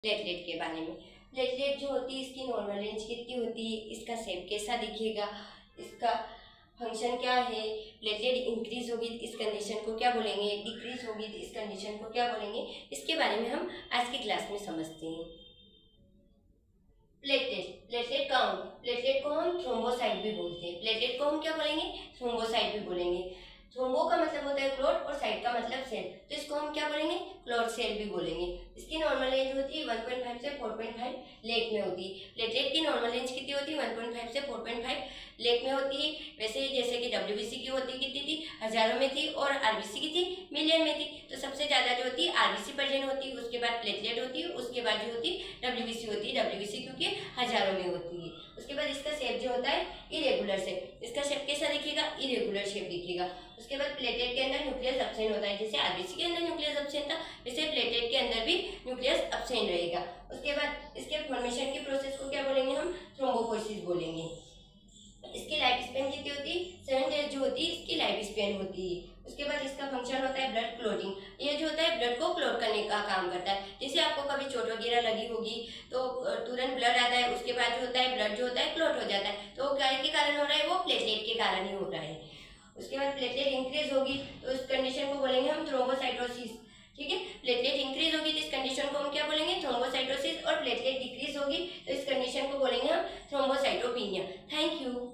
Platelet के बारे में। प्लेटलेट जो होती है इसकी नॉर्मल रेंज कितनी होती है, इसका शेप कैसा दिखेगा, इसका फंक्शन क्या है, प्लेटलेट इंक्रीज होगी तो इस कंडीशन को क्या बोलेंगे, डिक्रीज होगी तो इस कंडीशन को क्या बोलेंगे, इसके बारे में हम आज की क्लास में समझते हैं। प्लेटलेट काउंट, प्लेटलेट को हम थ्रोम्बोसाइट भी बोलते हैं। प्लेटलेट को हम क्या बोलेंगे, थ्रोम्बोसाइट भी बोलेंगे। थ्रोम्बो का मतलब होता है क्लॉट और साइट का मतलब सेल, तो इसको हम क्या बोलेंगे, क्लॉट सेल भी बोलेंगे। इसकी नॉर्मल रेंज होती है 1.5 से 4.5 लेख में होती है। प्लेटलेट की नॉर्मल रेंज कितनी होती है, 1.5 से 4.5 लेख में होती है। वैसे जैसे कि डब्ल्यूबीसी की होती कितनी थी, हजारों में थी, और आरबीसी की थी मिलियन में थी। तो सबसे ज्यादा जो होती है आरबीसी प्रेजेंट होती है, उसके बाद प्लेटलेट होती है, उसके बाद जो होती है डब्ल्यूबीसी होती है। डब्ल्यूबीसी क्योंकि हजारों में होती है। उसके बाद इसका शेप जो होता है इरेगुलर शेप, इसका शेप कैसा दिखेगा, इरेगुलर शेप दिखेगा। उसके बाद प्लेटलेट के अंदर न्यूक्लियस एब्सेंट होता है, जैसे आरबीसी के अंदर न्यूक्लियस एब्सेंट था वैसे प्लेटलेट के अंदर भी न्यूक्लियस एब्सेंट रहेगा। उसके बाद इसके फॉर्मेशन की प्रोसेस को क्या बोलेंगे, हम थ्रोम्बोपोइसिस बोलेंगे। इसकी लाइफ स्पेन कितनी होती है, 7 डेज जो होती है इसकी लाइफ स्पेन होती है। उसके बाद इसका फंक्शन होता है ब्लड क्लोटिंग, ये जो होता है ब्लड को क्लोट करने का काम करता है। जैसे आपको कभी चोट वगैरह लगी होगी तो तुरंत ब्लड आता है, उसके बाद जो होता है ब्लड जो होता है क्लोट हो जाता है, तो क्या के कारण हो रहा है, वो प्लेटलेट के कारण ही हो रहा है। उसके बाद प्लेटलेट इंक्रीज होगी तो इस कंडीशन को बोलेंगे हम थ्रोम्बोसाइटोसिस। ठीक है, प्लेटलेट इंक्रीज होगी तो इस कंडीशन को हम क्या बोलेंगे, थ्रोम्बोसाइटोसिस, और प्लेटलेट डिक्रीज होगी तो इस कंडीशन को बोलेंगे हम थ्रोम्बोसाइटोपिनिया। Thank you.